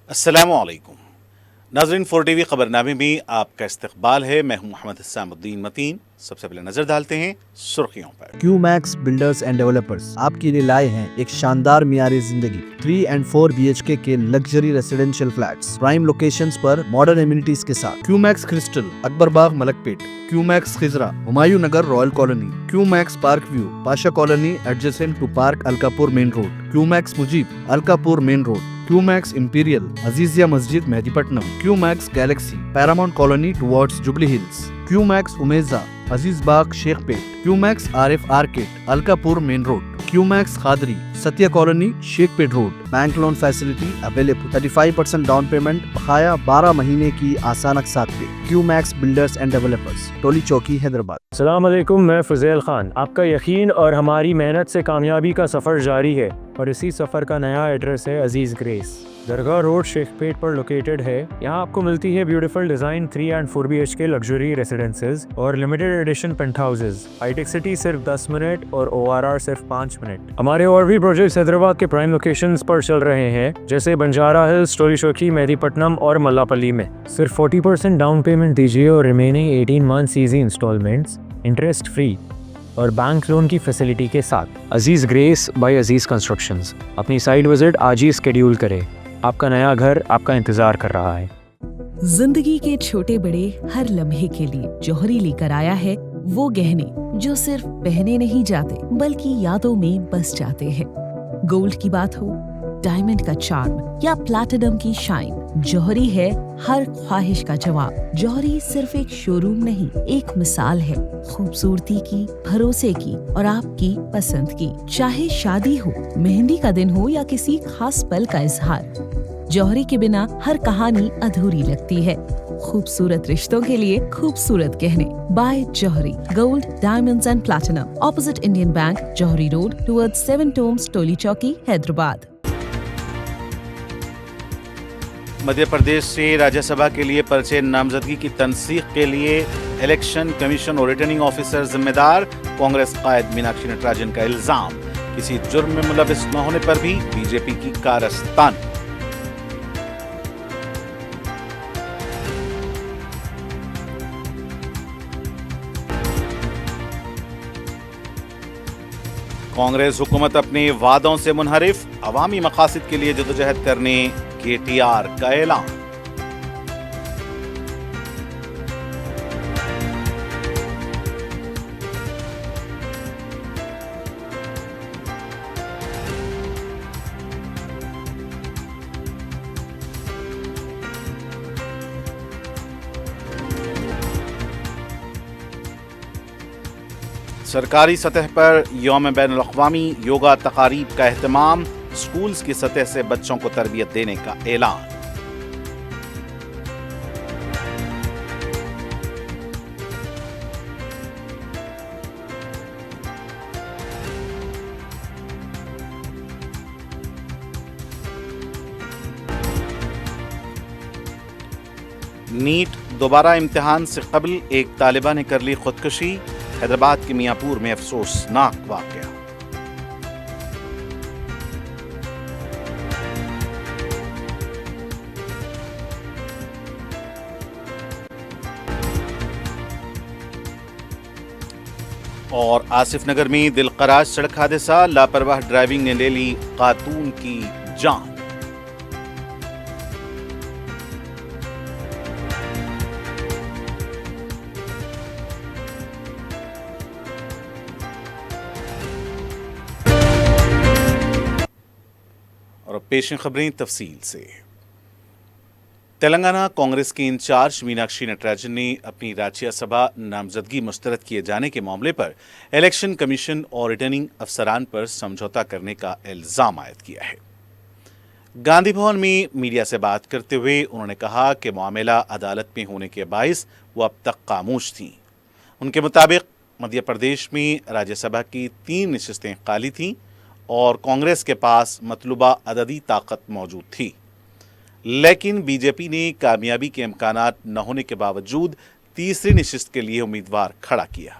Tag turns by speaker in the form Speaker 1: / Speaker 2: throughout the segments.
Speaker 1: السلام علیکم ناظرین، 4 TV خبرنامے میں آپ کا استقبال ہے۔ میں ہوں محمد حسام الدین متین۔ سب سے پہلے نظر ڈالتے ہیں سرخیوں پر۔
Speaker 2: کیو میکس بلڈرز اینڈ ڈیولپرز آپ کے لیے لائے ہیں ایک شاندار معیاری زندگی 3 and 4 BHK کے luxury residential flats prime locations پر ماڈرن ایمینٹیز کے ساتھ۔ Q Max Crystal, Akbar Bagh, Malakpet, Q Max Khizra, Humayun Nagar, Royal Colony, Q Max Park View, Pasha Colony adjacent to park Alkapur main road, Q Max Mujeeb, Alkapur main road, Q Max Imperial, Azizia Masjid, Mehdipatnam, Q Max Galaxy, Paramount Colony towards Jubilee Hills, Q Max امیزہ، Aziz Bagh, Shaikpet, Q Max RF arcade, Alkapur main road, Q Max Khadri, Satya Colony, Shaikpet road. Bank loan facility available, 35% down payment, بقایا 12 مہینے کی آسان اقساط پہ۔ Q Max builders and developers, Toli Chowki, Hyderabad.
Speaker 3: السلام علیکم، میں فضیل خان۔ آپ کا یقین اور ہماری محنت سے کامیابی کا سفر جاری ہے، اور اسی سفر کا نیا ایڈریس ہے عزیز گریس، درگاہ روڈ، شیخ پیٹ پر لوکیٹڈ ہے۔ یہاں آپ کو ملتی ہے beautiful design 3 and 4 BHK luxury residences اور limited edition penthouses. High tech city صرف 10 منٹ اور ORR صرف 5 منٹ۔ ہمارے اور بھی پروجیکٹس حیدرآباد کے پرائم لوکیشنز پر چل رہے ہیں، جیسے بنجارہ ہلز، ٹولی چوکی، مہدی پٹنم اور ملا پلی میں۔ صرف 40% ڈاؤن پیمنٹ دیجیے اور remaining 18 months easy instalments interest free اور بینک لون کی فیسلٹی کے ساتھ۔ عزیز گریس بائی عزیز کنسٹرکشنز۔ اپنی سائٹ وزٹ آج ہی اسکیڈیول کریں، آپ کا نیا گھر آپ کا انتظار کر رہا ہے۔
Speaker 4: زندگی کے چھوٹے بڑے ہر لمحے کے لیے جوہری لے کر آیا ہے وہ گہنے جو صرف پہنے نہیں جاتے بلکہ یادوں میں بس جاتے ہیں۔ گولڈ کی بات ہو، ڈائمنڈ کا چارم یا پلاٹینم کی شائن، جوہری ہے ہر خواہش کا جواب۔ جوہری صرف ایک شو روم نہیں، ایک مثال ہے خوبصورتی کی، بھروسے کی اور آپ کی پسند کی۔ چاہے شادی ہو، مہندی کا دن ہو یا کسی خاص پل کا اظہار، جوہری کے بنا ہر کہانی ادھوری لگتی ہے۔ خوبصورت رشتوں کے لیے خوبصورت گہنے بائے جوہری، gold, diamonds and platinum, opposite Indian bank, جوہری روڈ ٹورڈ 7 ٹومز، ٹولی چوکی، حیدرآباد۔
Speaker 1: مدھیہ پردیش سے راجیہ سبھا کے لیے پرچے نامزدگی کی تنسیق کے لیے الیکشن کمیشن اور ریٹرننگ آفیسر ذمہ دار، کانگریس قائد میناکشی نٹراجن کا الزام۔ کسی جرم میں ملوث نہ ہونے پر بھی BJP کی کارستانی۔ کانگریس حکومت اپنے وعدوں سے منحرف، عوامی مقاصد کے لیے جدوجہد کرنے KTR کا اعلان۔ سرکاری سطح پر یوم بین الاقوامی یوگا تقاریب کا اہتمام، اسکولز کی سطح سے بچوں کو تربیت دینے کا اعلان۔ نیٹ دوبارہ امتحان سے قبل ایک طالبہ نے کر لی خودکشی، حیدرآباد کے میاں پور میں افسوسناک واقعہ۔ اور آصف نگر میں دلخراش سڑک حادثہ، لاپرواہ ڈرائیونگ نے لے لی خاتون کی جان۔ اور پیش خبریں تفصیل سے۔ تلنگانہ کانگریس کے انچارج میناکشی نٹراجن نے اپنی راجیہ سبھا نامزدگی مسترد کیے جانے کے معاملے پر الیکشن کمیشن اور ریٹرننگ افسران پر سمجھوتہ کرنے کا الزام عائد کیا ہے۔ گاندھی بھون میں میڈیا سے بات کرتے ہوئے انہوں نے کہا کہ معاملہ عدالت میں ہونے کے باعث وہ اب تک خاموش تھیں۔ ان کے مطابق مدھیہ پردیش میں راجیہ سبھا کی 3 نشستیں خالی تھیں اور کانگریس کے پاس مطلوبہ عددی طاقت موجود تھی، لیکن BJP نے کامیابی کے امکانات نہ ہونے کے باوجود تیسری نشست کے لیے امیدوار کھڑا کیا۔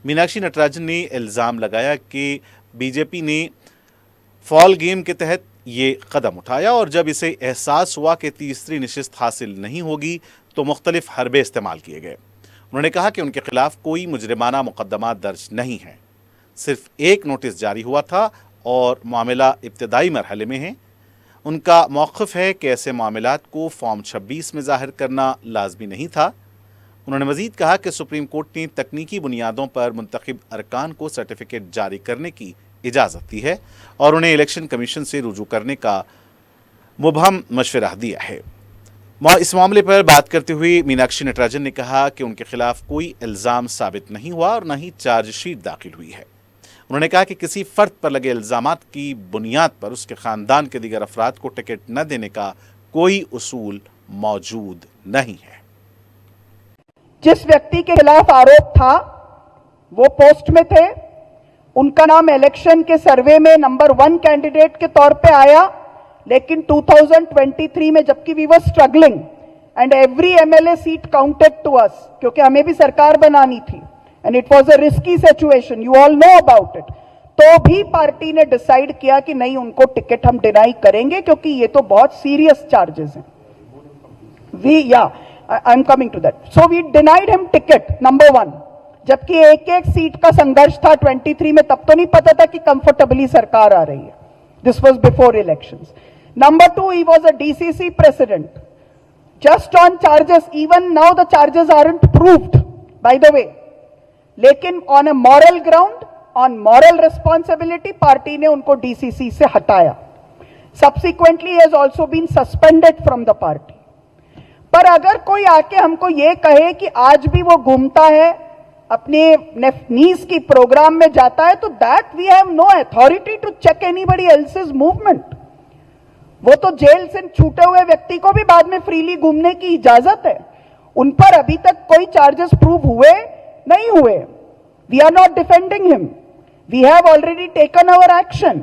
Speaker 1: میناکشی نٹراجن نے الزام لگایا کہ BJP نے فال گیم کے تحت یہ قدم اٹھایا اور جب اسے احساس ہوا کہ تیسری نشست حاصل نہیں ہوگی تو مختلف حربے استعمال کیے گئے۔ انہوں نے کہا کہ ان کے خلاف کوئی مجرمانہ مقدمات درج نہیں ہیں، صرف ایک نوٹس جاری ہوا تھا اور معاملہ ابتدائی مرحلے میں ہے۔ ان کا موقف ہے کہ ایسے معاملات کو فارم 26 میں ظاہر کرنا لازمی نہیں تھا۔ انہوں نے مزید کہا کہ سپریم کورٹ نے تکنیکی بنیادوں پر منتخب ارکان کو سرٹیفکیٹ جاری کرنے کی اجازت دی ہے اور انہیں الیکشن کمیشن سے رجوع کرنے کا مبہم مشورہ دیا ہے۔ اس معاملے پر بات کرتے ہوئے میناکشی نٹراجن نے کہا کہ ان کے خلاف کوئی الزام ثابت نہیں ہوا اور نہ ہی چارج شیٹ داخل ہوئی ہے۔ انہوں نے کہا کہ کسی فرد پر لگے الزامات کی بنیاد پر اس کے خاندان کے دیگر افراد کو ٹکٹ نہ دینے کا کوئی اصول موجود نہیں ہے۔
Speaker 5: جس ویکتی کے خلاف آروپ تھا وہ پوسٹ میں تھے، ان کا نام الیکشن کے سروے میں نمبر 1 کینڈیڈیٹ کے طور پہ آیا، لیکن 2023 میں جبکہ we were struggling and every MLA seat counted to us, کیونکہ ہمیں بھی سرکار بنانی تھی and it was a risky situation, you all know about it, تو بھی پارٹی نے ڈیسائیڈ کیا کہ نہیں، ان کو ٹکٹ ہم ڈینائی کریں گے کیونکہ یہ تو بہت سیریس چارجز ہیں۔ I'm coming to that. So we denied him ticket, number 1. جبکہ ایک سیٹ کا سنگرش تھا 23 میں، تب تو نہیں پتا تھا کہ کمفرٹبلی سرکار آ رہی ہے۔ This was before elections. Number 2, he was a DCC president. Just on charges, even now the charges aren't proved, by the way. لیکن on a moral ground, on moral responsibility, party نے ان کو DCC سے ہٹایا۔ Subsequently, he has also been suspended from the party. پر اگر کوئی آ کے ہم کو یہ کہے کہ آج بھی وہ گھومتا ہے، اپنے نیس کی پروگرام میں جاتا ہے، تو that we have no authority to check anybody else's movement. وہ تو جیل سے چھوٹے ہوئے ویکتی کو بھی بعد میں فریلی گھومنے کی اجازت ہے۔ ان پر ابھی تک کوئی چارجز پروو ہوئے نہیں ہوئے۔ وی آر ناٹ ڈیفینڈنگ ہم، we have already taken over action.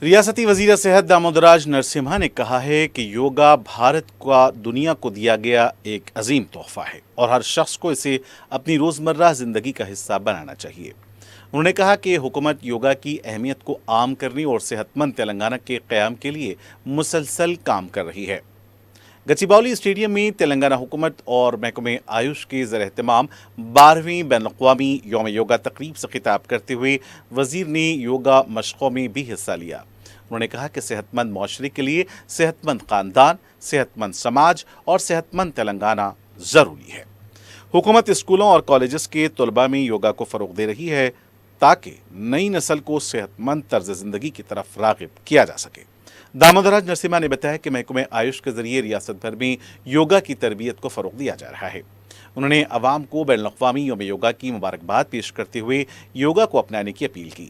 Speaker 1: ریاستی وزیر صحت دامودراج نرسمہا نے کہا ہے کہ یوگا بھارت کا دنیا کو دیا گیا ایک عظیم تحفہ ہے اور ہر شخص کو اسے اپنی روزمرہ زندگی کا حصہ بنانا چاہیے۔ انہوں نے کہا کہ حکومت یوگا کی اہمیت کو عام کرنے اور صحت مند تلنگانہ کے قیام کے لیے مسلسل کام کر رہی ہے۔ گچی باؤلی اسٹیڈیم میں تلنگانہ حکومت اور محکمہ آیوش کے زیر اہتمام 12ویں بین الاقوامی یوم یوگا تقریب سے خطاب کرتے ہوئے وزیر نے یوگا مشقوں میں بھی حصہ لیا۔ انہوں نے کہا کہ صحت مند معاشرے کے لیے صحت مند خاندان، صحت مند سماج اور صحت مند تلنگانہ ضروری ہے۔ حکومت اسکولوں اور کالجز کے طلباء میں یوگا کو فروغ دے رہی ہے تاکہ نئی نسل کو صحت مند طرز زندگی کی طرف راغب کیا جا سکے۔ دامودراج نرسمہا نے بتایا کہ محکمہ آیوش کے ذریعے ریاست بھر میں یوگا کی تربیت کو فروغ دیا جا رہا ہے۔ انہوں نے عوام کو بین الاقوامی یوم یوگا کی مبارکباد پیش کرتے ہوئے یوگا کو اپنانے کی اپیل کی۔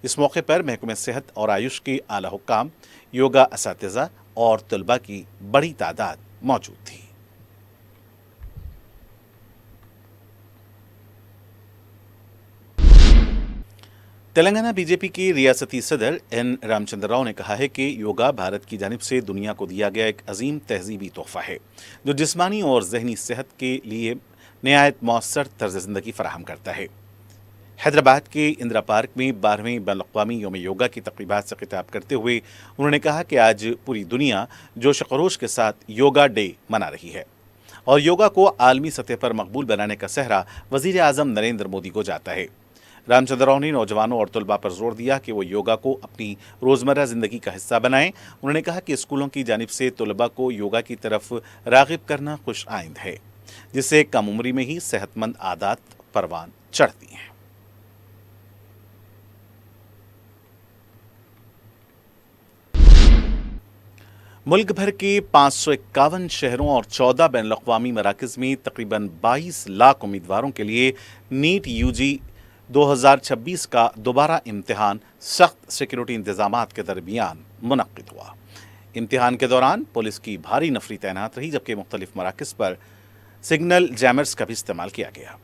Speaker 1: اس موقع پر محکمہ صحت اور آیوش کے اعلیٰ حکام، یوگا اساتذہ اور طلباء کی بڑی تعداد موجود تھی۔ تلنگانہ بی جے پی کے ریاستی صدر این رام چندر راؤ نے کہا ہے کہ یوگا بھارت کی جانب سے دنیا کو دیا گیا ایک عظیم تہذیبی تحفہ ہے جو جسمانی اور ذہنی صحت کے لیے نہایت مؤثر طرز زندگی فراہم کرتا ہے۔ حیدرآباد کے اندرا پارک میں 12ویں بین الاقوامی یوم یوگا کی تقریبات سے خطاب کرتے ہوئے انہوں نے کہا کہ آج پوری دنیا جوش و خروش کے ساتھ یوگا ڈے منا رہی ہے اور یوگا کو عالمی سطح پر مقبول بنانے کا سہرا وزیر اعظم نریندر مودی کو جاتا ہے۔ رام چندر راؤ نے نوجوانوں اور طلباء پر زور دیا کہ وہ یوگا کو اپنی روزمرہ زندگی کا حصہ بنائیں۔ انہوں نے کہا کہ اسکولوں کی جانب سے طلباء کو یوگا کی طرف راغب کرنا خوش آئند ہے، جس سے کم عمری میں ہی صحت مند عادات پروان چڑھتی ہیں۔ ملک بھر کے 551 شہروں اور 14 بین الاقوامی مراکز میں تقریباً 22 لاکھ امیدواروں کے لیے نیٹ UG 2026 کا دوبارہ امتحان سخت سیکیورٹی انتظامات کے درمیان منعقد ہوا۔ امتحان کے دوران پولیس کی بھاری نفری تعینات رہی، جبکہ مختلف مراکز پر سگنل جیمرز کا بھی استعمال کیا گیا۔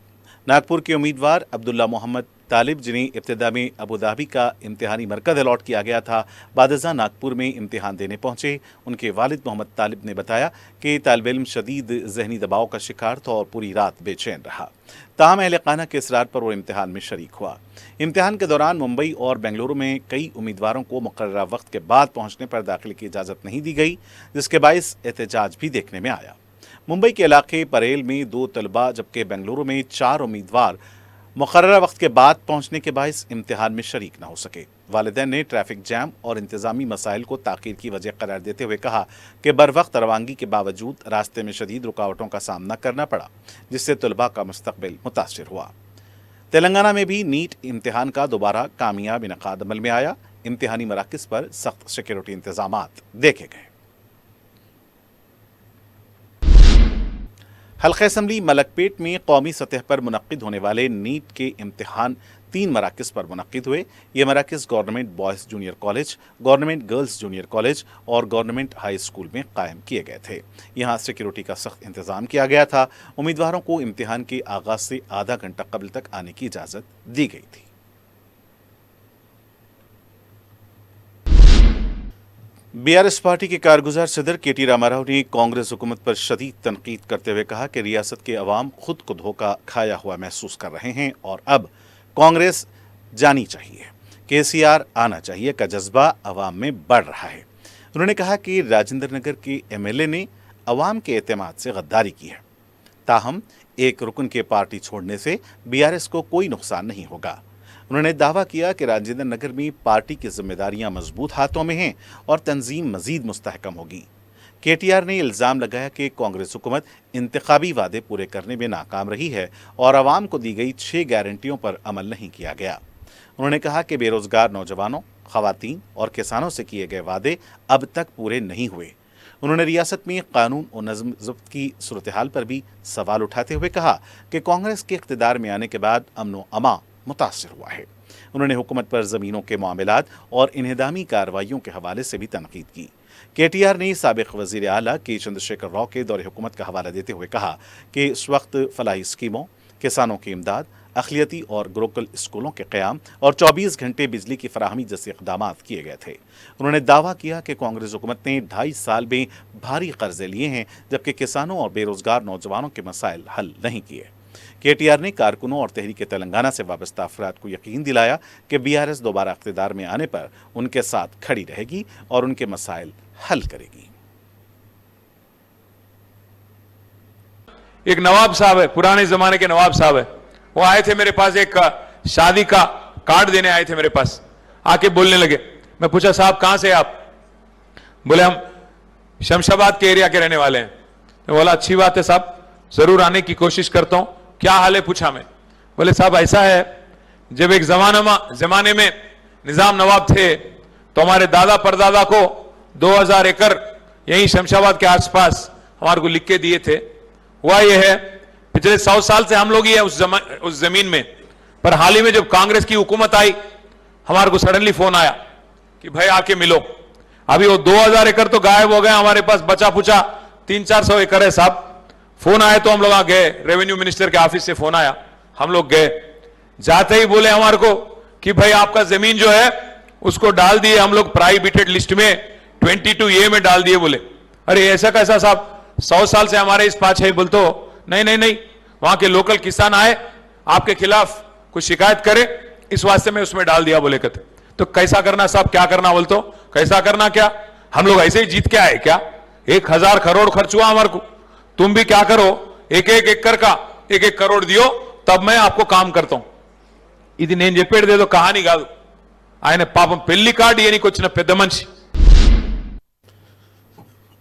Speaker 1: ناگپور کے امیدوار عبداللہ محمد तालिब जिन्हें इब्तिदा में अबू धाबी का इम्तिहानी मरकज़ अलॉट किया गया था, बादशाह नागपुर में इम्तिहान देने पहुंचे। उनके वालिद मोहम्मद तालिब ने बताया कि तालिब इल्म शदीद जहनी दबाव का शिकार था और पूरी रात बेचैन रहा। ताहम अहले खाना के इसरार पर वो इम्तिहान में शरीक हुआ। इम्तिहान के दौरान मुंबई और बेंगलुरु में कई उम्मीदवारों को मुकर्ररा वक्त के बाद पहुंचने पर दाखिले की इजाज़त नहीं दी गई, जिसके बायस एहतजाज भी देखने में आया। मुंबई के इलाके परेल में 2 तलबा जबकि बेंगलुरु में 4 उम्मीदवार मुकर्ररा वक्त के बाद पहुंचने के बायस इम्तिहान में शरीक न हो सके। वालिदैन ने ट्रैफिक जैम और इंतजामी मसाइल को ताख़ीर की वजह करार देते हुए कहा कि बर वक्त रवानगी के बावजूद रास्ते में शदीद रुकावटों का सामना करना पड़ा, जिससे तलबा का मुस्तकबिल मुतासिर हुआ। तेलंगाना में भी नीट इम्तिहान का दोबारा कामयाब इनकाद अमल में आया। इम्तिहानी मराकज़ पर सख्त सिक्योरिटी इंतजामात देखे गए। हल्का असम्बली मलकपेट में कौमी सतह पर मुनक्किद होने वाले नीट के इम्तिहान 3 मराकज़ पर मुनक्किद हुए। ये मराकज़ government boys junior college, government girls junior college और गवर्नमेंट हाई स्कूल में कायम किए गए थे। यहाँ सिक्योरिटी का सख्त इंतज़ाम किया गया था। उम्मीदवारों को इम्तिहान के आगाज़ से आधा घंटा कबल तक आने की इजाज़त दी गई थी। बीआरएस पार्टी के कारगुजार सदर केटी रामाराव ने कांग्रेस हुकूमत पर शदीद तनकीद करते हुए कहा कि रियासत के अवाम खुद को धोखा खाया हुआ महसूस कर रहे हैं और अब कांग्रेस जानी चाहिए, केसीआर आना चाहिए का जज्बा अवाम में बढ़ रहा है। उन्होंने कहा कि राजेंद्र नगर के एमएलए ने अवाम के एतमाद से गद्दारी की है। ताहम एक रुकन के पार्टी छोड़ने से बीआरएस को कोई नुकसान नहीं होगा। उन्होंने दावा किया कि राजेंद्र नगर में पार्टी की जिम्मेदारियां मजबूत हाथों में हैं और तंजीम मजीद मुस्तहकम होगी। केटीआर ने इल्ज़ाम लगाया कि कांग्रेस हुकूमत इंतखाबी वादे पूरे करने में नाकाम रही है और आवाम को दी गई 6 गारंटियों पर अमल नहीं किया गया। उन्होंने कहा कि बेरोजगार नौजवानों, खवातीन और किसानों से किए गए वादे अब तक पूरे नहीं हुए। उन्होंने रियासत में कानून और नज़्म ज़ब्त की सूरत हाल पर भी सवाल उठाते हुए कहा कि कांग्रेस के इक़्तिदार में आने के बाद अमन व अमा मुतासिर हुआ है। उन्होंने हुकूमत पर ज़मीनों के मामलात और इन्हदामी कार्रवाइयों के हवाले से भी तनकीद की। केटीआर ने साबिक़ वज़ीर आला के चंद्रशेखर राव के दौरे हुकूमत का हवाला देते हुए कहा कि इस वक्त फलाही स्कीमों, किसानों की इमदाद, अक़लियती और गुरुकुल स्कूलों के क़याम और 24 घंटे बिजली की फराहमी जैसे इक़दामात किए गए थे। उन्होंने दावा किया कि कांग्रेस हुकूमत ने 2.5 साल में भारी कर्जे लिए हैं, जबकि किसानों और बेरोजगार नौजवानों के मसाइल हल नहीं किए। केटीआर ने कारकुनों और तहरीक तेलंगाना से वाबस्ता अफराद को यकीन दिलाया कि बीआरएस दोबारा इक़्तिदार में आने पर उनके साथ खड़ी रहेगी और उनके मसाइल हल करेगी।
Speaker 6: एक नवाब साहब है, पुराने जमाने के नवाब साहब है, वो आए थे मेरे पास, एक शादी का कार्ड देने आए थे मेरे पास। आके बोलने लगे, मैं पूछा साहब कहां से आप? बोले हम शमशाबाद के एरिया के रहने वाले हैं। तो बोला अच्छी बात है साहब, जरूर आने की कोशिश करता हूं। क्या हाल है पूछा मैं। बोले साहब ऐसा है, जब एक जमाने में निजाम नवाब थे तो हमारे दादा परदादा को 2000 एकड़ यही शमशाबाद के आसपास हमारे को लिख के दिए थे। हुआ यह है, पिछले 100 साल से हम लोग ही है उस जमीन में, पर हाल ही में जब कांग्रेस की हुकूमत आई, हमारे को सडनली फोन आया कि भाई आके मिलो। अभी वो 2000 एकड़ तो गायब हो गए, हमारे पास बचा पुचा 300-400 एकड़ है साहब। फोन आए तो हम लोग गए, रेवेन्यू मिनिस्टर के ऑफिस से फोन आया, हम लोग गए। जाते ही बोले हमारे को कि भाई आपका जमीन जो है उसको डाल दिए हम लोग प्रोहिबिटेड लिस्ट में, 22A में डाल दिए। बोले अरे ऐसा कैसा साहब, 100 साल से हमारे इस पास है। बोलते नहीं, वहां के लोकल किसान आए आपके खिलाफ कुछ शिकायत करे, इस वास्ते में उसमें डाल दिया। बोले कहते तो कैसा करना साहब, क्या करना? बोलते कैसा करना क्या, हम लोग ऐसे ही जीत के आए क्या? 1000 करोड़ खर्च हुआ हमारे को, तुम भी क्या करो, एक एकड़ का 1 करोड़ दियो, तब मैं आपको काम करता हूं। ఇది నేను చెప్పేదేదో కహాని కాదు, ఆయన పాపం పెళ్లి కార్డు ఇయనికి వచ్చిన పెద్ద మనిషి।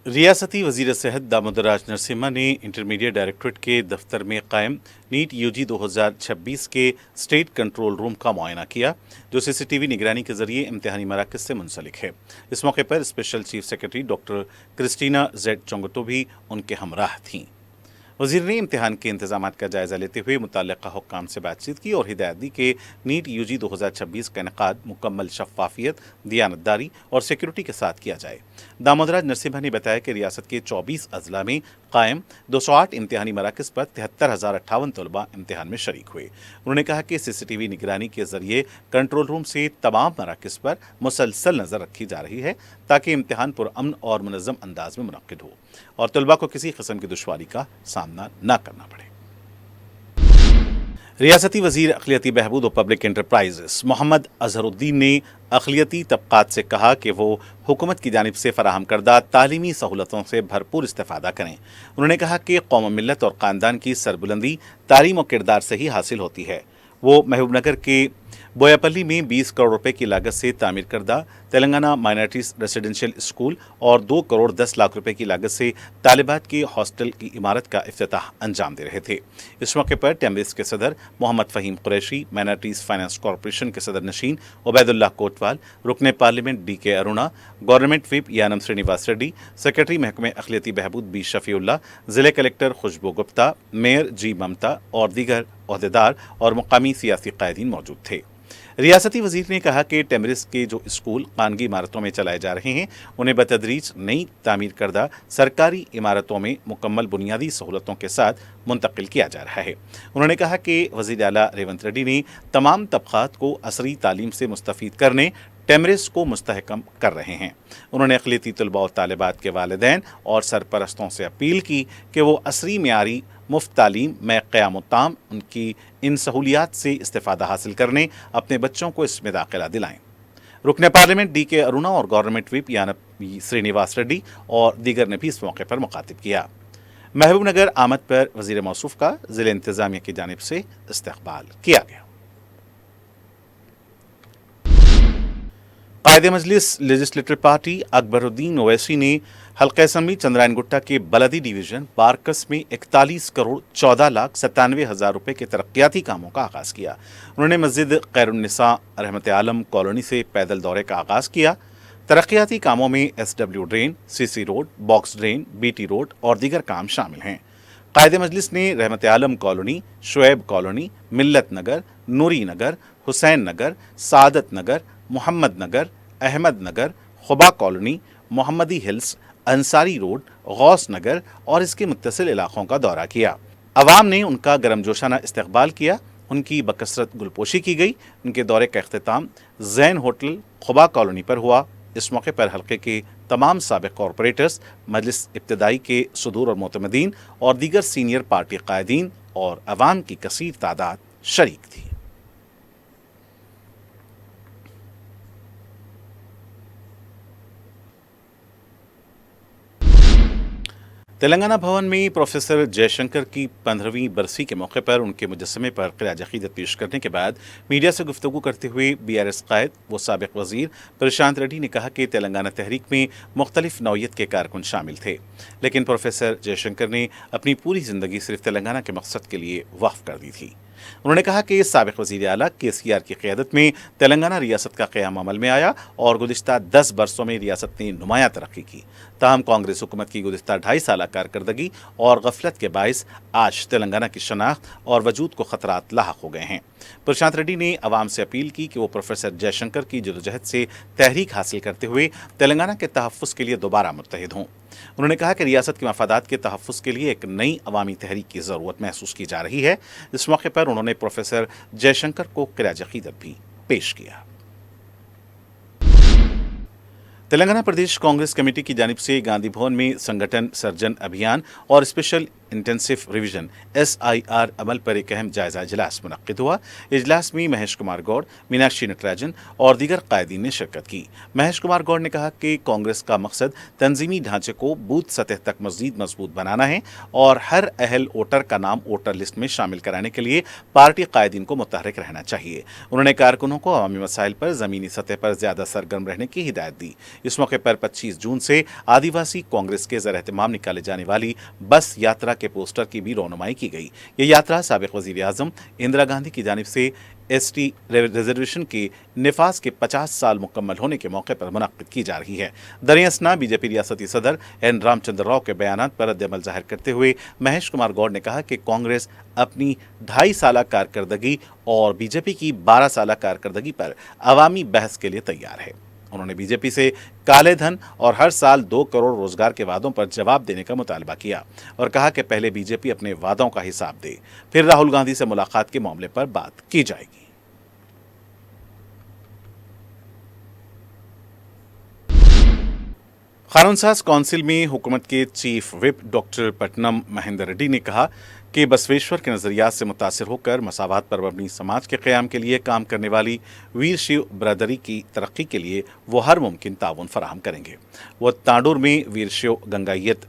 Speaker 1: रियासती वज़ीर सेहत दामोदर राज नरसिम्हा ने इंटरमीडिएट डायरेक्टरेट के दफ्तर में कायम नीट यूजी 2026 के स्टेट कंट्रोल रूम का मुआयना किया, जो सीसीटीवी निगरानी के जरिए इम्तिहानी मराकज़ से मुंसलिक है। इस मौके पर special chief secretary doctor Christina Z Chongthu भी उनके हमराह थीं। वज़ीर ने इम्तिहान के इंतजामात का जायज़ा लेते हुए मुतल्लिक़ा हुक्काम से बातचीत की और हिदायत दी कि नीट यूजी 2026 का इनेकाद मुकम्मल शफ़ाफ़ियत, दियानतदारी और सिक्योरिटी के साथ किया जाए। दामोदराज नरसिम्हा ने बताया कि रियासत के 24 अजला में कायम 208 इम्तिहानी मराकज़ पर 73,058 तलबा इम्तिहान में शरीक हुए। उन्होंने कहा कि CCTV निगरानी के जरिए कंट्रोल रूम से तमाम मराकज़ पर मुसलसल नज़र रखी जा रही है ताकि इम्तिहान पुरअमन और मुनज़्ज़म अंदाज में मुनक्किद हो और तलबा को किसी किस्म की दुश्वारी का सामना न करना पड़े। रियासती वज़ीर अक़लियती बहबूद और पब्लिक एंटरप्राइजेस मोहम्मद अज़हरुद्दीन ने अक़लियती तबक़ात से कहा कि वो हुकूमत की जानिब से फ़राहम करदा तालीमी सहूलतों से भरपूर इस्तेफ़ादा करें। उन्होंने कहा कि कौम, मिल्लत और ख़ानदान की सरबुलंदी तालीम और किरदार से ही हासिल होती है। वो महबूबनगर के बोयापल्ली में 20 करोड़ रुपए की लागत से तामीर करदा तेलंगाना माइनॉरिटीज़ रेसिडेंशियल स्कूल और 2 करोड़ 10 लाख रुपए की लागत से तालिबात के हॉस्टल की इमारत का इफ्तिताह अंजाम दे रहे थे। इस मौके पर टेम्रिस के सदर Mohammad Fahim Qureshi, minorities finance corporation के सदर नशीन उबैदुल्लाह कोटवाल, रुकने parliament DK Aruna, government whip Yanam Srinivas Reddy, secretary महकमे अक़लियती बहबूद B शफ़ीउल्लाह, ज़िले collector Khushboo Gupta, mayor G Mamata और दीगर ओहदेदार और मुकामी सियासी कायदीन मौजूद थे। रियासती वज़ीर ने कहा कि टेम्रिस के जो स्कूल खानगी इमारतों में चलाए जा रहे हैं उन्हें बतदरीज नई तामीर करदा सरकारी इमारतों में मुकम्मल बुनियादी सहूलतों के साथ मुंतकिल किया जा रहा है। उन्होंने कहा कि वज़ीर आला रेवंत रेड्डी ने तमाम तबक़ात को असरी तालीम से मुस्तफ़ीद करने टेम्रिस को मुस्तहकम कर रहे हैं। उन्होंने अक़लियती तलबा और तालिबात के वालिदैन और सरपरस्तों से अपील की कि वो असरी मियारी मुफ्त तालीम में क़याम उनकी इन सहूलियात से इस्तेफ़ादा हासिल करने अपने बच्चों को इसमें दाखिला दिलाएं। रुकने पार्लियामेंट DK अरुणा और गवर्नमेंट व्हिप यानम श्रीनिवास रेड्डी और दीगर ने भी इस मौके पर मुखातिब किया। महबूबनगर आमद पर वज़ीर मौसूफ का ज़िले इंतज़ामिया की जानिब से इस्तक़बाल किया गया। कायदे मजलिस लेजिस्लेटिव पार्टी अकबरुद्दीन ओवैसी ने हल्का असम्बली चंद्रायन गुट्टा के बलदी डिवीज़न बारकस में 41 करोड़ 14 लाख 97 हज़ार रुपये के तरक्याती कामों का आगाज़ किया। उन्होंने मस्जिद खैरुन्निसा रहमत आलम कॉलोनी से पैदल दौरे का आगाज़ किया। तरक्याती कामों में SW drain, CC road, box drain, BT road और दीगर काम शामिल हैं। कायदे मजलिस ने रहमत आलम कॉलोनी, शुएब कॉलोनी, मिल्लत नगर, नूरी नगर, हुसैन नगर, सादत नगर, मोहम्मद नगर, अहमद नगर, खुबा कॉलोनी, मोहम्मदी हिल्स, अंसारी रोड, गौस नगर और इसके मुत्तसिल इलाकों का दौरा किया। अवाम ने उनका गर्मजोशाना इस्तकबाल किया, उनकी बकसरत गुलपोशी की गई। उनके दौरे का अख्तिताम जैन होटल खुबा कॉलोनी पर हुआ। इस मौके पर हल्के के तमाम साबिक कॉरपोरेटर्स, मजलिस इब्तदाई के सदूर और मोतमदीन और दीगर सीनियर पार्टी कायदीन और अवाम की कसीर तादाद शरीक थी। तेलंगाना भवन में प्रोफेसर जयशंकर की 15वीं बरसी के मौके पर उनके मुजस्समे पर ख़िराज अक़ीदत पेश करने के बाद मीडिया से गुफ्तगू करते हुए BRS कायद व साबिक़ वज़ीर प्रशांत रेड्डी ने कहा कि तेलंगाना तहरीक में मुख्तलिफ नौइयत के कारकुन शामिल थे, लेकिन प्रोफेसर जयशंकर ने अपनी पूरी ज़िंदगी सिर्फ तेलंगाना के मकसद के लिए वक्फ़ कर दी थी। उन्होंने कहा कि साबिक़ वज़ीर आला KCR की क़यादत में तेलंगाना रियासत का क़याम अमल में आया और गुज़िश्ता 10 बरसों में रियासत ने नुमायाँ तरक्की की। ताहम कांग्रेस हुकूमत की गुज़िश्ता 2.5 साल कारकर्दगी और गफलत के बायस आज तेलंगाना की शनाख्त और वजूद को ख़तरात लाहक हो गए हैं। प्रशांत रेड्डी ने अवाम से अपील की कि वो प्रोफेसर जयशंकर की जदोजहद से तहरीक हासिल करते हुए तेलंगाना के तहफ़्फ़ुज़ के लिए दोबारा मुत्तहिद हों। उन्होंने कहा कि रियासत के मफादात के तहफ़्फ़ुज़ के लिए एक नई अवामी तहरीक की ज़रूरत महसूस की जा रही है। इस मौके पर उन्होंने प्रोफेसर जयशंकर को ख़िराज अक़ीदत भी पेश किया। तेलंगाना प्रदेश कांग्रेस कमेटी की जानिब से गांधी भवन में संगठन सर्जन अभियान और स्पेशल इंटेंसिव रिवीजन SIR अमल पर एक अहम जायजा इजलास मुनक्किद हुआ। इजलास में महेश कुमार गौड़, मीनाक्षी नटराजन और दीगर कायदीन ने शिरकत की। महेश कुमार गौड़ ने कहा कि कांग्रेस का मकसद तंजीमी ढांचे को बूथ सतह तक मज़ीद मजबूत बनाना है और हर अहल वोटर का नाम वोटर लिस्ट में शामिल कराने के लिए पार्टी कायदीन को मुतहरिक रहना चाहिए। उन्होंने कारकुनों को अवामी मसाइल पर ज़मीनी सतह पर ज़्यादा सरगर्म रहने की हिदायत दी। इस मौके पर 25 जून से आदिवासी कांग्रेस के ज़र-एहतमाम निकाले जाने वाली बस यात्रा के पोस्टर की भी रौनुमाई की गई। ये यात्रा साबिक़ वज़ीर आज़म इंदिरा गांधी की जानिब से ST रिजर्वेशन के निफाज के 50 साल मुकम्मल होने के मौके पर मुनक्किद की जा रही है। दरियासना बीजेपी रियासती सदर N रामचंद्र राव के बयानात पर रद्द-ए-अमल जाहिर करते हुए महेश कुमार गौड़ ने कहा कि कांग्रेस अपनी 2.5 साल कारकर्दगी और बीजेपी की 12 साल कारकर्दगी पर अवामी बहस के लिए तैयार है। उन्होंने बीजेपी से काले धन और हर साल 2 करोड़ रोजगार के वादों पर जवाब देने का मुतालबा किया और कहा कि पहले बीजेपी अपने वादों का हिसाब दे, फिर राहुल गांधी से मुलाकात के मामले पर बात की जाएगी। कानून साज काउंसिल में हुकूमत के chief whip doctor Putnam Mahendra Reddy ने कहा कि बसवेश्वर के नजरियात से मुतासिर होकर मसावात पर मबनी समाज के क़याम के लिए काम करने वाली वीर शिव बरादरी की तरक्की के लिए वो हर मुमकिन ताउन फराहम करेंगे। वो तांडूर में वीर शिव गंगायत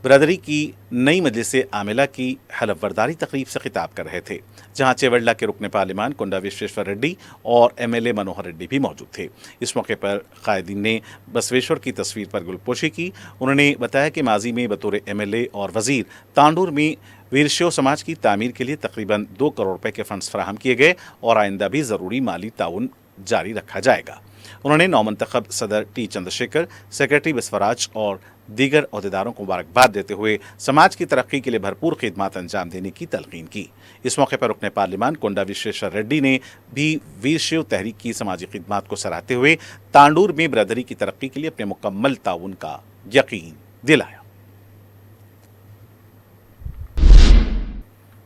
Speaker 1: बरादरी की नई मजलिस आमिला की हलफ बरदारी तकरीब से खिताब कर रहे थे, जहां चेवड़ला के रुकन पार्लिमान कोंडा विश्वेश्वर रेड्डी और MLA मनोहर रेड्डी भी मौजूद थे। इस मौके पर कायदीन ने बसवेश्वर की तस्वीर पर गुलपोशी की। उन्होंने बताया कि माजी में बतौर MLA और वजीर तांडूर में वीर शिव समाज की तामीर के लिए तकरीबन 2 करोड़ रुपए के फंड्स फराहम किए गए और आइंदा भी ज़रूरी माली ताउन जारी रखा जाएगा। उन्होंने नौमंतखब सदर T चंद्रशेखर, सेक्रेटरी बसवराज और दीगर अहदेदारों को मुबारकबाद देते हुए समाज की तरक्की के लिए भरपूर खिदमात अंजाम देने की तलकीन की। इस मौके पर रुकने पार्लिमान कोंडा विश्वेश्वर रेड्डी ने भी वीर शिव तहरीक की समाजी खिदमात को सराहते हुए तांडूर में बरादरी की तरक्की के लिए अपने मुकम्मल ताउन का यकीन दिलाया।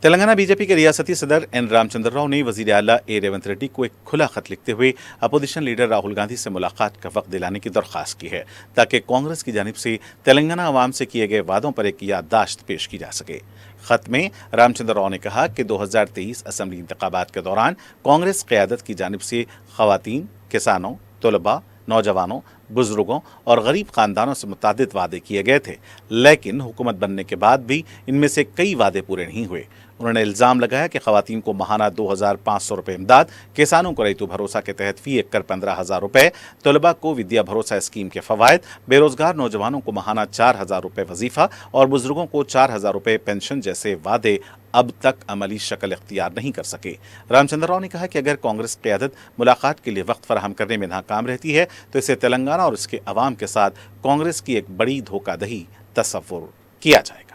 Speaker 1: तेलंगाना बीजेपी के रियासती सदर N रामचंद्र राव ने वजीर आला A रेवंत रेड्डी को एक खुला खत लिखते हुए अपोजिशन लीडर राहुल गांधी से मुलाकात का वक्त दिलाने की दरख्वास्त की है, ताकि कांग्रेस की जानिब से तेलंगाना अवाम से किए गए वादों पर एक याददाश्त पेश की जा सके। खत में रामचंद्र राव ने कहा कि 2023 असम्बली इंतखाबात के दौरान कांग्रेस क़यादत की जानिब से ख़वातीन, किसानों, तलबा, नौजवानों, बुजुर्गों और गरीब खानदानों से मुतादिद वादे किए गए थे, लेकिन हुकूमत बनने के बाद भी इनमें से कई वादे पूरे नहीं हुए। उन्होंने इल्ज़ाम लगाया कि ख़वातीन को माहाना 2,500 रुपये इमदाद, किसानों को रईतु भरोसा के तहत फ़ी एकड़ 15,000 रुपये, तलबा को विद्या भरोसा स्कीम के फ़वायद, बेरोज़गार नौजवानों को माहाना 4,000 रुपये वजीफ़ा और बुजुर्गों को 4,000 रुपये पेंशन जैसे वादे अब तक अमली शक्ल इख्तियार नहीं कर सके। रामचंद्र राव ने कहा कि अगर कांग्रेस क़यादत मुलाकात के लिए वक्त फराहम करने में नाकाम रहती है तो इसे तेलंगाना और इसके अवाम के साथ कांग्रेस की एक बड़ी धोखाधड़ी तस्वुर किया जाएगा।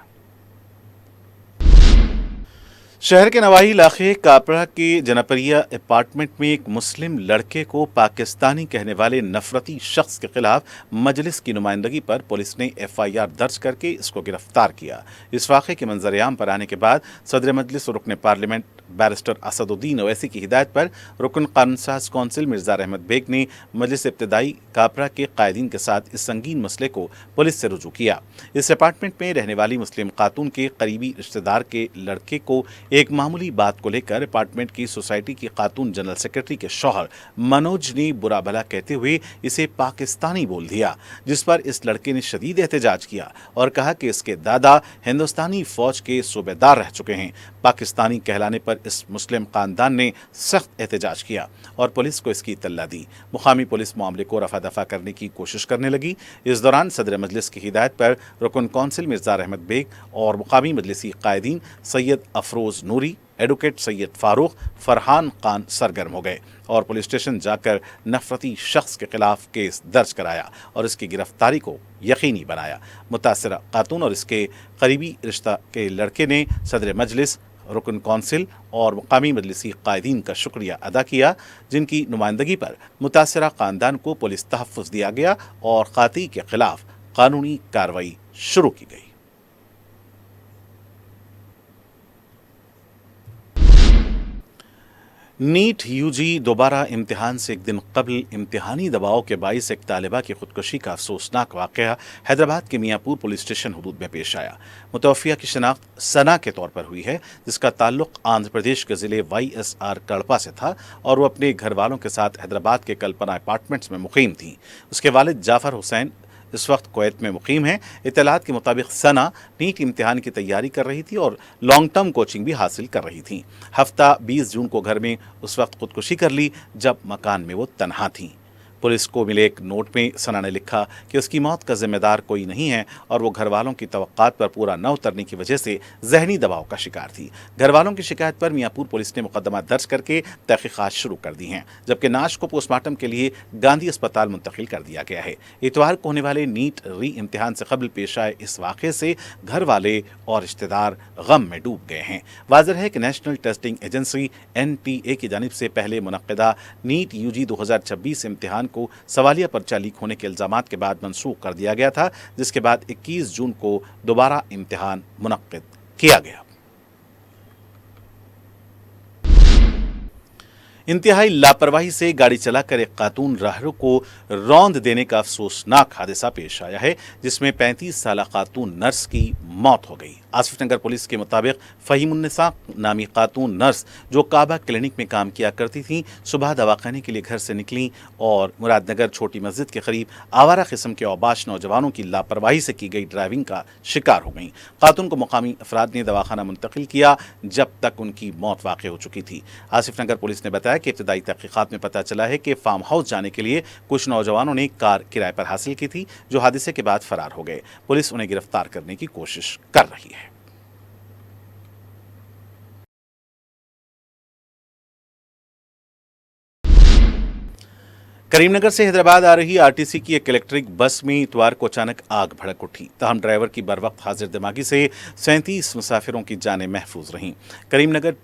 Speaker 1: शहर के नवाही इलाके कापड़ा के जनपरिया अपार्टमेंट में एक मुस्लिम लड़के को पाकिस्तानी कहने वाले नफरती शख्स के खिलाफ मजलिस की नुमाइंदगी पर पुलिस ने FIR दर्ज करके इसको गिरफ्तार किया। इस वाक़े के मंजर-ए-आम पर आने के बाद सदर मजलिस और रुकन पार्लियामेंट बैरिस्टर असदुद्दीन ओवैसी की हिदायत पर रुकन कानून साज कौंसिल मिर्ज़ा रहमत बेग ने मजलिस इब्तदाई कापड़ा के कायदीन के साथ इस संगीन मसले को पुलिस से रुजू किया। इस अपार्टमेंट में रहने वाली मुस्लिम खातून के करीबी रिश्तेदार के लड़के को एक मामूली बात को लेकर अपार्टमेंट की सोसाइटी की खातून जनरल सेक्रेटरी के शौहर मनोज ने बुरा भला कहते हुए इसे पाकिस्तानी बोल दिया, जिस पर इस लड़के ने शदीद एहतजाज किया और कहा कि इसके दादा हिंदुस्तानी फौज के सूबेदार रह चुके हैं। पाकिस्तानी कहलाने पर इस मुस्लिम खानदान ने सख्त एहतजाज किया और पुलिस को इसकी इत्तला दी। मुकामी पुलिस मामले को रफा दफा करने की कोशिश करने लगी। इस दौरान सदर मजलिस की हिदायत पर रुकन कौंसिल मिर्ज़ा रहमत बेग और मुकामी मजलिसी कायदीन सैयद अफरोज नूरी, एडवोकेट सैयद फारूक, फरहान खान सरगर्म हो गए और पुलिस स्टेशन जाकर नफरती शख्स के खिलाफ केस दर्ज कराया और इसकी गिरफ्तारी को यकीनी बनाया। मुतासरा खातून और इसके करीबी रिश्ता के लड़के ने सदर मजलिस, रुकन कौंसिल और मुकामी मजलिसी कायदीन का शुक्रिया अदा किया, जिनकी नुमाइंदगी पर मुतासरा खानदान को पुलिस तहफ़्फ़ुज़ दिया गया और काती के खिलाफ कानूनी कार्रवाई शुरू की गई। नीट UG दोबारा इम्तिहान से एक दिन कबल इम्तिहानी दबाव के बाइस एक तालिबा की खुदकुशी का अफसोसनाक वाक़या हैदराबाद के मियाँपुर पुलिस स्टेशन हदूद में पेश आया। मुतवफ़िया की शनाख्त सना के तौर पर हुई है, जिसका ताल्लुक़ आंध्र प्रदेश के ज़िले YSR कड़पा से था और वो अपने घर वालों के साथ हैदराबाद के कल्पना अपार्टमेंट्स में मुक़ीम थी। उसके वालिद जाफ़र हुसैन इस वक्त कुवैत में मुक़ीम हैं। इत्तलात के मुताबिक सना नीट इम्तिहान की तैयारी कर रही थी और लॉन्ग टर्म कोचिंग भी हासिल कर रही थी। हफ्ता 20 जून को घर में उस वक्त खुदकुशी कर ली जब मकान में वो तन्हा थीं। पुलिस को मिले एक नोट में सना ने लिखा कि उसकी मौत का जिम्मेदार कोई नहीं है और वो घर वालों की तवक्कात पर पूरा न उतरने की वजह से जहनी दबाव का शिकार थी। घर वालों की शिकायत पर मियांपुर पुलिस ने मुकदमा दर्ज करके तहकीकात शुरू कर दी हैं, जबकि नाश को पोस्टमार्टम के लिए गांधी अस्पताल मुंतकिल कर दिया गया है। इतवार को होने वाले नीट री इम्तिहान से कबल पेश आए इस वाक़े से घर वाले और रिश्तेदार गम में डूब गए हैं। वाज़ेह है कि नेशनल टेस्टिंग एजेंसी NTA की जानिब से पहले मुनक्किदा नीट UG 2026 इम्तिहान को सवालिया पर्चा लीक होने के इल्ज़ामात के बाद मनसूख कर दिया गया था, जिसके बाद 21 जून को दोबारा इम्तिहान मुनक्किद किया गया। इंतहाई लापरवाही से गाड़ी चलाकर एक खातून राहगीर को रौंद देने का अफसोसनाक हादसा पेश आया है, जिसमें 35 साला खातून नर्स की मौत हो गई। आसिफ नगर पुलिस के मुताबिक फ़हीमुन्निसा नामी खातून नर्स जो काबा क्लिनिक में काम किया करती थी, सुबह दवाखाने के लिए घर से निकली और मुरादनगर छोटी मस्जिद के करीब आवारा किस्म के औबाश नौजवानों की लापरवाही से की गई ड्राइविंग का शिकार हो गई। खातून को मुकामी अफराद ने दवाखाना मुंतकिल किया, जब तक उनकी मौत वाक़ हो चुकी थी। आसिफ नगर पुलिस ने बताया कि इब्तदाई तहकीकात में पता चला है कि फार्म हाउस जाने के लिए कुछ नौजवानों ने कार किराए पर हासिल की थी, जो हादसे के बाद फरार हो गए। पुलिस उन्हें गिरफ्तार करने की कोशिश कर रही है। करीमनगर से हैदराबाद आ रही RTC की एक इलेक्ट्रिक बस में इतवार को अचानक आग भड़क उठी। ताहम ड्राइवर की बरवक्त हाजिर दिमागी से 37 मुसाफिरों की जानें महफूज रहीं। करीमनगर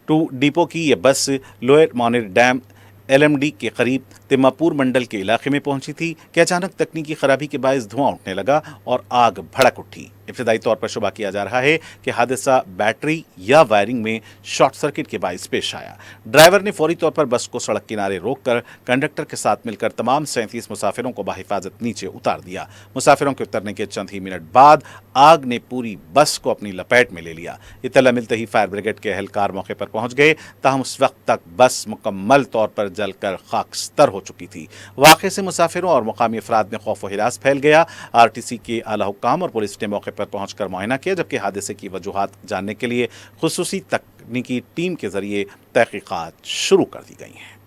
Speaker 1: टू डिपो की यह बस लोअर मोनेर डैम LMD के करीब तिम्मापुर मंडल के इलाके में पहुंची थी कि अचानक तकनीकी खराबी के बायस धुआं उठने लगा और आग भड़क उठी। इब्तदाई तौर पर शुबा किया जा रहा है कि हादसा बैटरी या वायरिंग में शॉर्ट सर्किट के बायस पेश आया। ड्राइवर ने फौरी तौर पर बस को सड़क किनारे रोककर कंडक्टर के साथ मिलकर तमाम 37 मुसाफिरों को बाहिफाजत नीचे उतार दिया। मुसाफिरों के उतरने के चंद ही मिनट बाद आग ने पूरी बस को अपनी लपेट में ले लिया। इत्तला मिलते ही फायर ब्रिगेड के एहलकार मौके पर पहुंच गए, ताहम उस वक्त तक बस मुकम्मल तौर पर जलकर खाकस्तर हो चुकी थी। वाक़े से मुसाफिरों और मुकामी अफराद में खौफ व हिरास फैल गया। RTC के आला हुक्काम और पुलिस ने मौके पर पहुंचकर मुआयना किया, जबकि हादसे की वजूहात जानने के लिए खुसूसी तकनीकी टीम के जरिए तहकीकात शुरू कर दी गई हैं।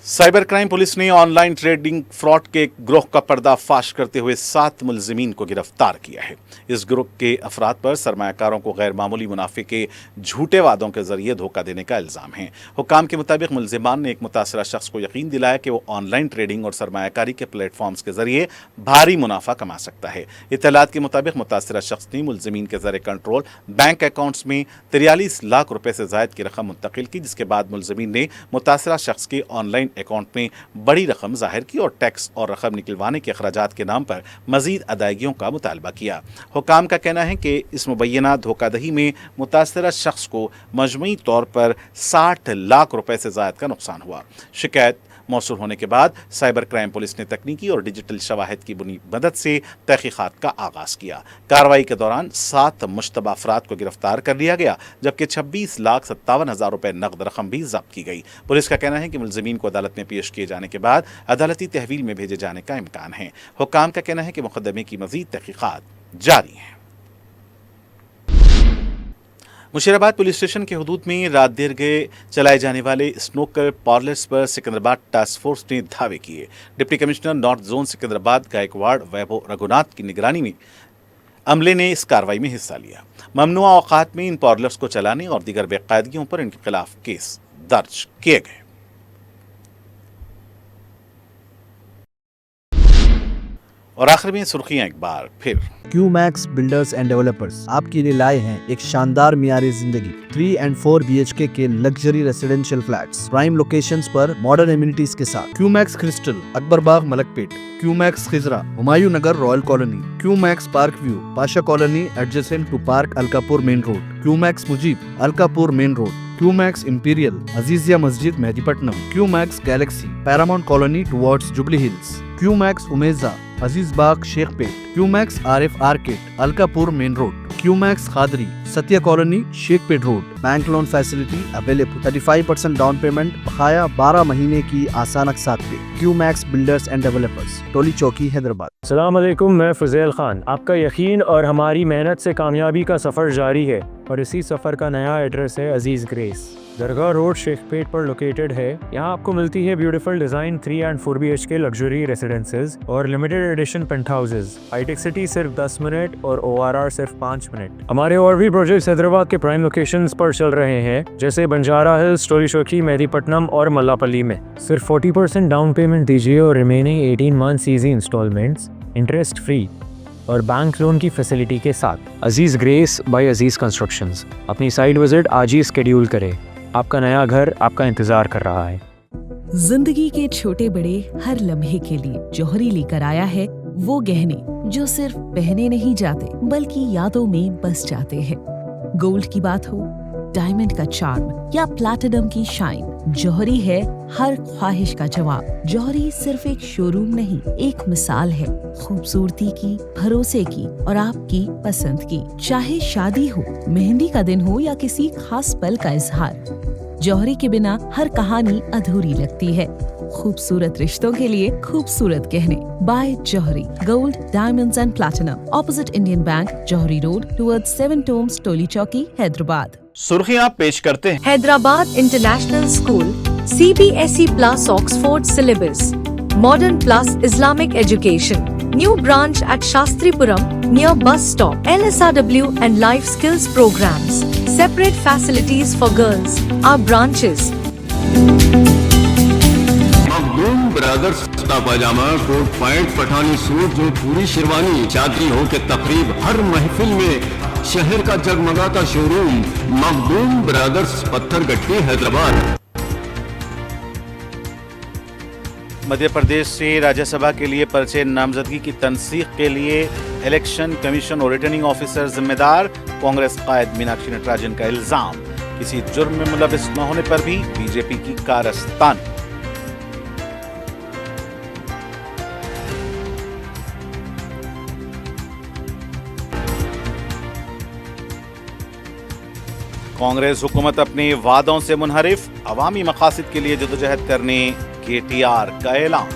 Speaker 1: साइबर क्राइम पुलिस ने ऑनलाइन ट्रेडिंग फ्रॉड के गिरोह का पर्दाफाश करते हुए 7 मुलजिमीन को गिरफ्तार किया है। इस गिरोह के अफराद पर सरमायाकारों को गैर मामूली मुनाफे के झूठे वादों के जरिए धोखा देने का इल्ज़ाम है। हुक्काम के मुताबिक मुलजिमान ने एक मुतासरा शख्स को यकीन दिलाया कि वो ऑनलाइन ट्रेडिंग और सरमायाकारी के प्लेटफॉर्म्स के जरिए भारी मुनाफा कमा सकता है। इत्तलात के मुताबिक मुतासरा शख्स ने मुलजिमीन के ज़रिए कंट्रोल बैंक अकाउंट्स में 43 लाख रुपए से ज़ायद की रकम मुंतकिल की, जिसके बाद मुलजिमीन ने मुतासरा शख्स के ऑनलाइन अकाउंट में बड़ी रकम जाहिर की और टैक्स और रकम निकलवाने के अखराजात के नाम पर मजीद अदायगियों का मुतालबा किया। हुक्काम का कहना है कि इस मुबैना धोखाधही में मुतासरा शख्स को मजमूई तौर पर 60 लाख रुपए से ज़ायद का नुकसान हुआ। शिकायत मौसूल होने के बाद साइबर क्राइम पुलिस ने तकनीकी और डिजिटल शवाहिद की बुनी मदद से तहकीकात का आगाज़ किया। कार्रवाई के दौरान 7 मुश्तबा अफराद को गिरफ्तार कर लिया गया, जबकि 26,57,000 रुपए नकद रकम भी जब्त की गई। पुलिस का कहना है कि मुलजिमीन को अदालत में पेश किए जाने के बाद अदालती तहवील में भेजे जाने का इम्कान है। हुक्काम का कहना है कि मुकदमे की मजीद तहकीकात जारी है। मुशीराबाद पुलिस स्टेशन के हुदूद में रात देर गए चलाए जाने वाले स्नूकर पार्लर्स पर सिकंदराबाद टास्क फोर्स ने धावे किए। Deputy commissioner north zone Secunderabad Gaikwad Vaibhav Raghunath की निगरानी में अमले ने इस कार्रवाई में हिस्सा लिया। ममनुआ औकात में इन पार्लर्स को चलाने और दीगर बेकायदगियों पर इनके खिलाफ केस दर्ज किए गए। और आखिर में सुर्खियां एक बार फिर।
Speaker 2: क्यूमैक्स बिल्डर्स एंड डेवलपर्स आपके लिए लाए हैं एक शानदार मियारी जिंदगी 3 and 4 BHK के luxury residential flats prime locations पर मॉडर्न एमिनिटीज के साथ। Q Max Crystal Akbarbagh Malakpet, Q Max Khizra Humayun Nagar Royal Colony, Q Max Park View Pasha Colony adjacent to park Alkapur main road, Q Max Mujeeb Alkapur main road, Q Max Imperial Azizia Masjid Mehdipatnam, Q Max Galaxy Paramount Colony towards Jubilee Hills, Q Max उमेजा Aziz Bagh Shaikpet, Q Max RF arcade Alkapur main road, Q Max Khadri Satya Colony Shaikpet road. Bank loan facility available, 35% down payment, बकाया 12 महीने की आसान अक़सात पे। QMax builders and developers, टोली चौकी, हैदराबाद।
Speaker 3: अस्सलाम वालेकुम, मैं फज़ेल खान। आपका यकीन और हमारी मेहनत से कामयाबी का सफ़र जारी है और इसी सफ़र का नया एड्रेस है अजीज़ ग्रेस। दरगाह रोड शेखपेट पर लोकेटेड है। यहाँ आपको मिलती है beautiful design 3 and 4 BHK luxury residences और limited edition penthouses. High tech city सिर्फ 10 मिनट और ORR सिर्फ 5 मिनट। हमारे और भी प्रोजेक्ट्स हैदराबाद के प्राइम लोकेशंस पर चल रहे हैं, जैसे बंजारा हिल्स, टोली चौकी, मेहदीपट्टनम और मल्लापल्ली में। सिर्फ 40% डाउन पेमेंट दीजिए और remaining 18 months easy installments interest free और बैंक लोन की फैसिलिटी के साथ। Aziz grace by Aziz constructions. अपनी साइट विजिट आज ही स्केड्यूल करें। आपका नया घर आपका इंतजार कर रहा है।
Speaker 4: जिंदगी के छोटे बड़े हर लम्हे के लिए जौहरी लेकर आया है वो गहने जो सिर्फ पहने नहीं जाते बल्कि यादों में बस जाते हैं। गोल्ड की बात हो, डायमंड का चार्म या प्लैटिनम की शाइन, जौहरी है हर ख्वाहिश का जवाब। जौहरी सिर्फ एक शोरूम नहीं, एक मिसाल है खूबसूरती की, भरोसे की और आपकी पसंद की। चाहे शादी हो, मेहंदी का दिन हो या किसी खास पल का इजहार, जौहरी के बिना हर कहानी अधूरी लगती है। खूबसूरत रिश्तों के लिए खूबसूरत गहने by Jauhari. Gold, diamonds and platinum, opposite Indian Bank, Jauhari road, towards 7 Tombs, Toli Chowki, Hyderabad.
Speaker 1: सुर्खियां पेश करते हैं।
Speaker 7: Hyderabad international school, CBSE plus Oxford syllabus, modern plus Islamic education, new branch at Shastripuram near bus stop, LSRW and life skills programs, separate facilities for girls, our branches.
Speaker 8: Makhdoom brothers kurta pyjama, coat pants, Pathani suit, जो पूरी शेरवानी, शादी हो के तकरीब, हर महफिल में शहर का जगमगाता शोरूम मखदूम ब्रदर्स, पत्थर गट्टी, हैदराबाद।
Speaker 1: मध्य प्रदेश से राज्यसभा के लिए पर्चे नामजदगी की तनसीख के लिए इलेक्शन कमीशन और रिटर्निंग ऑफिसर जिम्मेदार। कांग्रेस कायद मीनाक्षी नटराजन का इल्जाम, किसी जुर्म में मुलविस न होने पर भी बीजेपी की कारस्तानी। कांग्रेस हुकूमत अपने वादों से मुनहरिफ, अवामी मकासद के लिए जदोजहद करने KTR का ऐलान।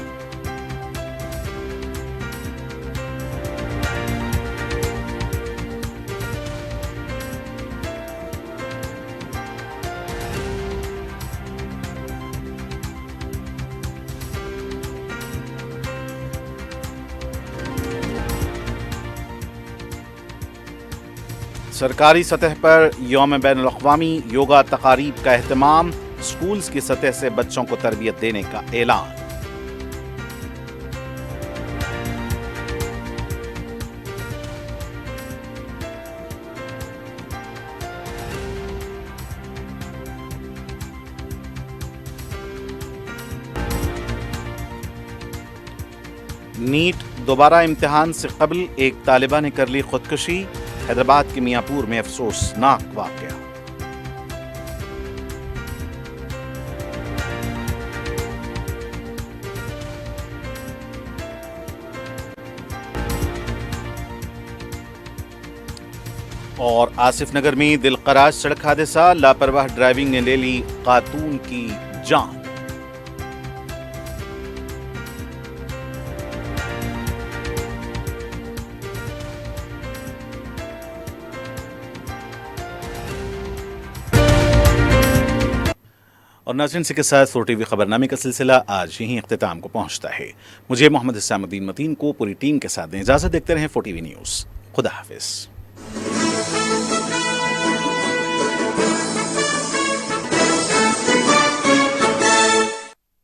Speaker 1: सरकारी सतह पर यौम बैनुल अक़वामी योगा तकारीब का एहतमाम, स्कूल्स की सतह से बच्चों को तरबियत देने का ऐलान। नीट दोबारा इम्तिहान से कबल एक तालिबा ने कर ली खुदकुशी, हैदराबाद के मियाँपुर में अफसोसनाक वाक़या। और आसिफ नगर में दिलकराज सड़क हादसा, लापरवाह ड्राइविंग ने ले ली खातून की जान। और नाज़रीन के साथ 4 TV खबरनामे का सिलसिला आज यहीं इख्तिताम को पहुंचता है। मुझे मोहम्मद इस्लामुद्दीन मतीन को पूरी टीम के साथ दें इजाज़त। देखते रहें 4 TV न्यूज़। खुदा हाफिज़।